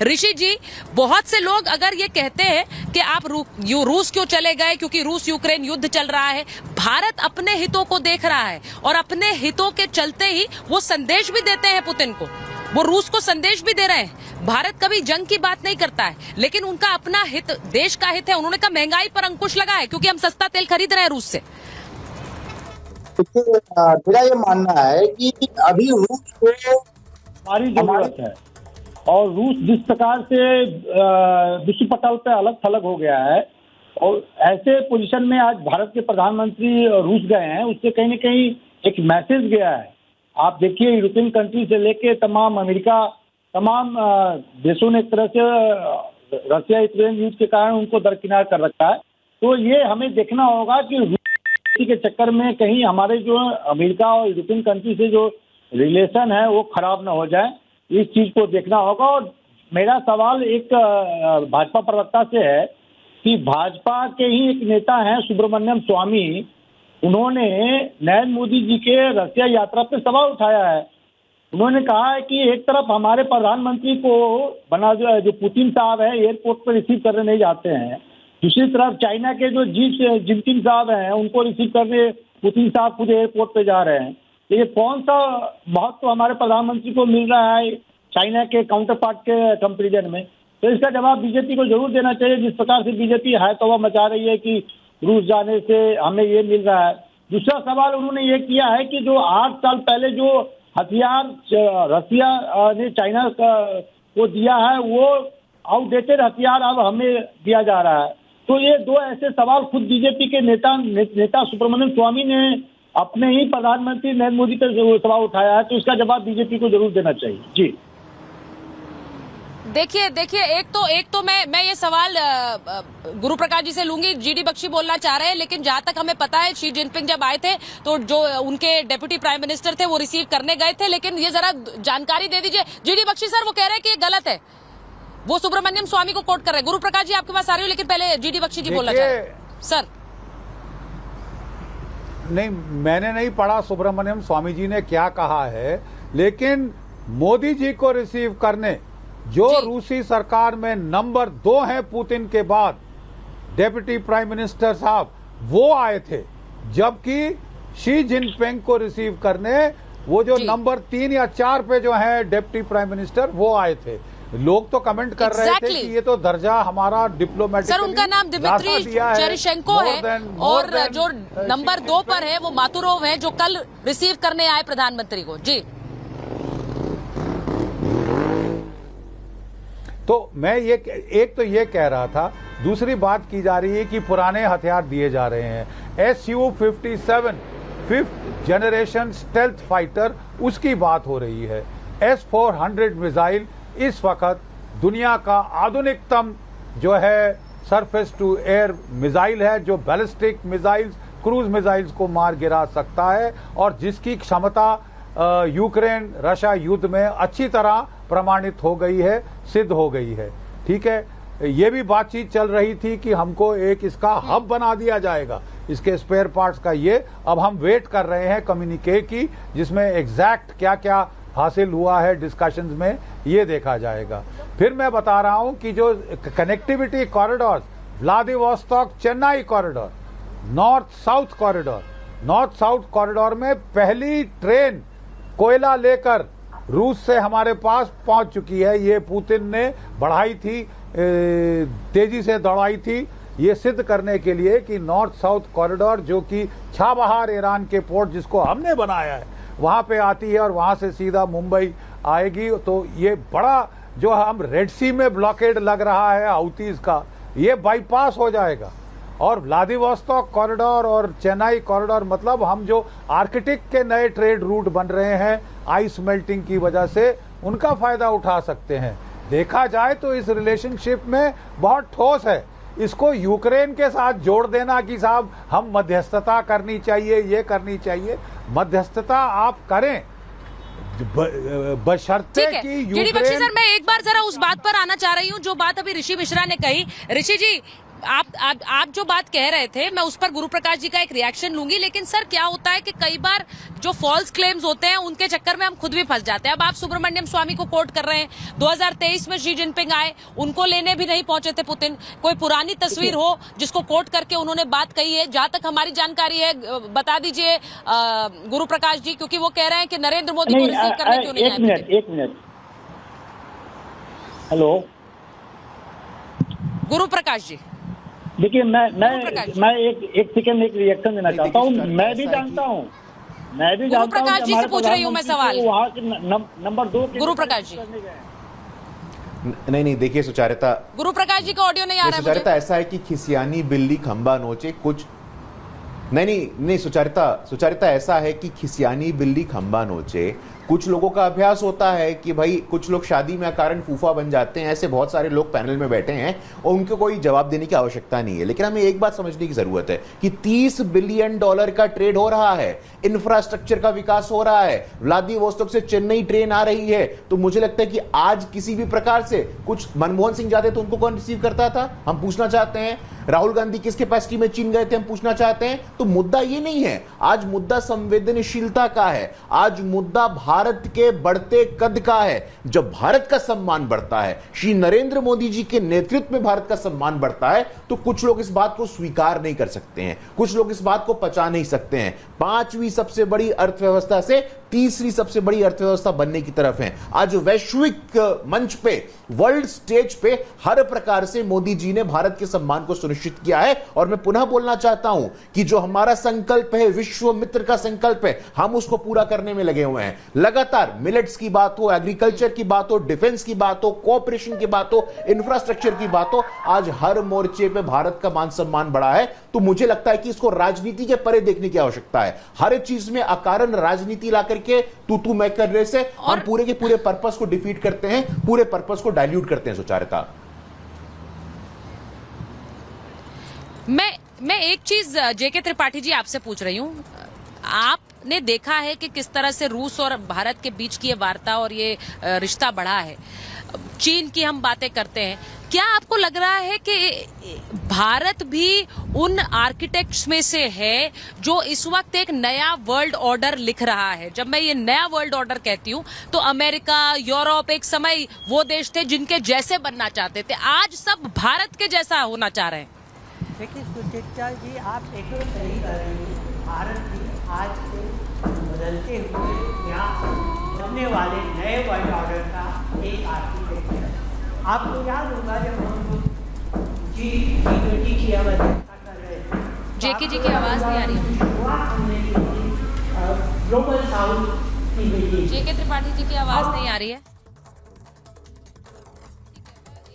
ऋषि जी, बहुत से लोग अगर ये कहते हैं कि आप रूस क्यों चले गए, क्योंकि रूस यूक्रेन युद्ध चल रहा है, भारत अपने हितों को देख रहा है और अपने हितों के चलते ही वो संदेश भी देते हैं पुतिन को, वो रूस को संदेश भी दे रहे हैं। भारत कभी जंग की बात नहीं करता है, लेकिन उनका अपना हित, देश का हित है। उन्होंने कहा महंगाई पर अंकुश लगा है क्योंकि हम सस्ता तेल खरीद रहे हैं रूस से। मेरा ये मानना है कि अभी रूस को हमारी जरूरत है, और रूस जिस प्रकार से विश्व पटल पे अलग थलग हो गया है, और ऐसे पोजीशन में आज भारत के प्रधानमंत्री रूस गए हैं, उससे कहीं न कहीं एक मैसेज गया है। आप देखिए, यूरोपियन कंट्री से लेके तमाम अमेरिका, तमाम देशों ने एक तरह से रशिया यूक्रेन युद्ध के कारण उनको दरकिनार कर रखा है। तो ये हमें देखना होगा कि रूस के चक्कर में कहीं हमारे जो अमेरिका और यूरोपियन कंट्री से जो रिलेशन है वो खराब ना हो जाए, इस चीज को देखना होगा। और मेरा सवाल एक भाजपा प्रवक्ता से है कि भाजपा के ही एक नेता हैं सुब्रमण्यम स्वामी, उन्होंने नरेंद्र मोदी जी के रशिया यात्रा पे सवाल उठाया है। उन्होंने कहा है कि एक तरफ हमारे प्रधानमंत्री को जो पुतिन साहब है एयरपोर्ट पर रिसीव करने नहीं जाते हैं, दूसरी तरफ चाइना के जो जिनपिंग साहब हैं उनको रिसीव करने पुतिन साहब खुद एयरपोर्ट पे जा रहे हैं। तो ये कौन सा महत्व हमारे प्रधानमंत्री को मिल रहा है चाइना के काउंटर पार्ट के कंपेरिजन में? तो इसका जवाब बीजेपी को जरूर देना चाहिए। जिस प्रकार से बीजेपी हाय तौबा मचा रही है कि रूस जाने से हमें ये मिल रहा है। दूसरा सवाल उन्होंने ये किया है कि जो 8 साल पहले जो हथियार रसिया ने चाइना को दिया है, वो आउटडेटेड हथियार अब हमें दिया जा रहा है। तो ये दो ऐसे सवाल खुद बीजेपी के नेता सुब्रमण्यम स्वामी ने अपने ही प्रधानमंत्री नरेंद्र मोदी पर सवाल उठाया है। तो इसका जवाब बीजेपी को जरूर देना चाहिए। जी देखिए, एक तो मैं ये सवाल गुरु प्रकाश जी से लूंगी। जीडी बख्शी बोलना चाह रहे हैं, लेकिन जहां तक हमें पता है शी जिनपिंग जब आए थे तो जो उनके डेप्यूटी प्राइम मिनिस्टर थे वो रिसीव करने गए थे। लेकिन ये जरा जानकारी दे दीजिए। जीडी बख्शी सर वो कह रहे हैं कि ये गलत है, वो सुब्रमण्यम स्वामी को कोट कर रहे हैं। गुरु प्रकाश जी आपके पास आ रही हूँ, लेकिन पहले जीडी बख्शी जी बोलना चाह रहे हैं। सर नहीं, मैंने नहीं पढ़ा सुब्रमण्यम स्वामी जी ने क्या कहा है, लेकिन मोदी जी को रिसीव करने जो रूसी सरकार में नंबर 2 है पुतिन के बाद, डेप्यूटी प्राइम मिनिस्टर साहब वो आए थे, जबकि शी जिनपिंग को रिसीव करने वो जो नंबर 3 या 4 पे जो है डेप्यूटी प्राइम मिनिस्टर वो आए थे। लोग तो कमेंट कर रहे थे कि ये तो दर्जा हमारा डिप्लोमेटिक, सर उनका नाम दिमित्री चेरिशेंको है, और जो नंबर 2 पर है वो मातुरोव है, जो कल रिसीव करने आए प्रधानमंत्री को। जी तो मैं एक तो ये कह रहा था, दूसरी बात की जा रही है कि पुराने हथियार दिए जा रहे हैं। Su-57 5th generation stealth fighter, उसकी बात हो रही है। S-400 मिसाइल इस वक्त दुनिया का आधुनिकतम जो है सरफेस टू एयर मिसाइल है, जो बैलिस्टिक मिसाइल्स, क्रूज मिसाइल्स को मार गिरा सकता है, और जिसकी क्षमता यूक्रेन रशिया युद्ध में अच्छी तरह प्रमाणित हो गई है, सिद्ध हो गई है। ठीक है, ये भी बातचीत चल रही थी कि हमको एक इसका हब बना दिया जाएगा, इसके स्पेयर पार्ट्स का। ये अब हम वेट कर रहे हैं कम्युनिके की, जिसमें एग्जैक्ट क्या क्या हासिल हुआ है डिस्कशंस में, ये देखा जाएगा। फिर मैं बता रहा हूं कि जो connectivity corridor, Vladivostok Chennai corridor, north south corridor में पहली ट्रेन कोयला लेकर रूस से हमारे पास पहुंच चुकी है। ये पुतिन ने बढ़ाई थी, तेजी से दौड़ाई थी, ये सिद्ध करने के लिए कि नॉर्थ साउथ कॉरिडोर, जो कि छाबहार ईरान के पोर्ट जिसको हमने बनाया है, वहां पे आती है और वहां से सीधा मुंबई आएगी। तो ये बड़ा जो हम रेड सी में ब्लॉकेड लग रहा है हाउथीज का, ये बाईपास हो जाएगा। और व्लादिवोस्तोक कॉरिडोर और चेन्नई कॉरिडोर, मतलब हम जो आर्कटिक के नए ट्रेड रूट बन रहे हैं आइस मेल्टिंग की वजह से, उनका फायदा उठा सकते हैं। देखा जाए तो इस रिलेशनशिप में बहुत ठोस है। इसको यूक्रेन के साथ जोड़ देना कि साहब हम मध्यस्थता करनी चाहिए, ये करनी चाहिए, मध्यस्थता आप करें बशर्ते कि यूक्रेन। सर मैं एक बार जरा उस बात पर आना चाह रही हूँ जो बात अभी ऋषि मिश्रा ने कही। ऋषि जी, आप जो बात कह रहे थे, मैं उस पर गुरु प्रकाश जी का एक रिएक्शन लूंगी, लेकिन सर क्या होता है कि कई बार जो फॉल्स क्लेम्स होते हैं उनके चक्कर में हम खुद भी फंस जाते हैं। अब आप सुब्रमण्यम स्वामी को कोट कर रहे हैं, 2023 में शी जिनपिंग आए, उनको लेने भी नहीं पहुंचे थे पुतिन। कोई पुरानी तस्वीर हो जिसको कोट करके उन्होंने बात कही है, जहां तक हमारी जानकारी है, बता दीजिए गुरु प्रकाश जी, क्योंकि वो कह रहे हैं कि नरेंद्र मोदी को रिसीव करने क्यों नहीं आए। एक मिनट, हेलो गुरु प्रकाश जी, देखिए मैं एक सेकंड एक रिएक्शन देना चाहता हूँ। मैं भी जानता हूँ गुरु प्रकाश जी से पूछ रही हूँ मैं सवाल। वहाँ के नंबर 2 गुरु प्रकाश जी, नहीं देखिए सुचारिता, गुरु प्रकाश जी का ऑडियो नहीं आ रहा है मुझे। सुचारिता ऐसा है कि खिसियानी बिल्ली खंबा नोचे कुछ नहीं सुचारिता ऐसा है कि खिसियानी बिल्ली खंबा नोचे। कुछ लोगों का अभ्यास होता है कि भाई कुछ लोग शादी में कारण फूफा बन जाते हैं, ऐसे बहुत सारे लोग पैनल में बैठे हैं और उनको कोई जवाब देने की आवश्यकता नहीं है। लेकिन हमें एक बात समझने की जरूरत है कि $30 बिलियन का ट्रेड हो रहा है, इंफ्रास्ट्रक्चर का विकास हो रहा है, व्लादिवोस्तोक से चेन्नई ट्रेन आ रही है। तो मुझे लगता है कि आज किसी भी प्रकार से कुछ मनमोहन सिंह जाते तो उनको कौन रिसीव करता था, हम पूछना चाहते हैं। राहुल गांधी किस कैपेसिटी में चीन गए थे, हम पूछना चाहते हैं। तो मुद्दा ये नहीं है, आज मुद्दा संवेदनशीलता का है, आज मुद्दा भारत के बढ़ते कद का है। जब भारत का सम्मान बढ़ता है, श्री नरेंद्र मोदी जी के नेतृत्व में भारत का सम्मान बढ़ता है, तो कुछ लोग इस बात को स्वीकार नहीं कर सकते हैं, कुछ लोग इस बात को पचा नहीं सकते हैं। 5वीं सबसे बड़ी अर्थव्यवस्था से 3री सबसे बड़ी अर्थव्यवस्था बनने की तरफ है। आज वैश्विक मंच पे, वर्ल्ड स्टेज पे हर प्रकार से मोदी जी ने भारत के सम्मान को सुनिश्चित किया है। और मैं पुनः बोलना चाहता हूं कि जो हमारा संकल्प है, विश्व मित्र का संकल्प है, हम उसको पूरा करने में लगे हुए हैं। लगातार मिलेट्स की बात हो, एग्रीकल्चर की बात हो, डिफेंस की बात हो, कोऑपरेशन की बात हो, इंफ्रास्ट्रक्चर की बात हो, आज हर मोर्चे पे भारत का मान सम्मान बढ़ा है। तो मुझे लगता है कि इसको राजनीति के परे देखने की आवश्यकता है। हर चीज में अकारण राजनीति ला करके तू मैं करने से हम पूरे के पूरे पर्पस को डिफीट करते हैं, पूरे पर्पस को डाइल्यूट करते हैं। सुचारिता, मैं एक चीज जेके त्रिपाठी जी आपसे पूछ रही हूं। आपने देखा है कि किस तरह से रूस और भारत के बीच की ये वार्ता और ये रिश्ता बढ़ा है। चीन की हम बातें करते हैं, क्या आपको लग रहा है कि भारत भी उन आर्किटेक्ट्स में से है जो इस वक्त एक नया वर्ल्ड ऑर्डर लिख रहा है? जब मैं ये नया वर्ल्ड ऑर्डर कहती हूं तो अमेरिका, यूरोप एक समय वो देश थे जिनके जैसे बनना चाहते थे, आज सब भारत के जैसा होना चाह रहे हैं। देखिए सुचित्रा जी, आप एकदम सही कर रही हैं। भारत भी आज के बदलते हुए या बनने वाले नए वर्ल्ड ऑर्डर का एक आर्किटेक्ट है। आपको याद होगा जब हम लोग G20 की अवधारणा कर रहे थे, जेके जी की आवाज नहीं आ रही है। हमने ग्लोबल साउथ की मीटिंग, जेके त्रिपाठी जी की आवाज नहीं आ रही है।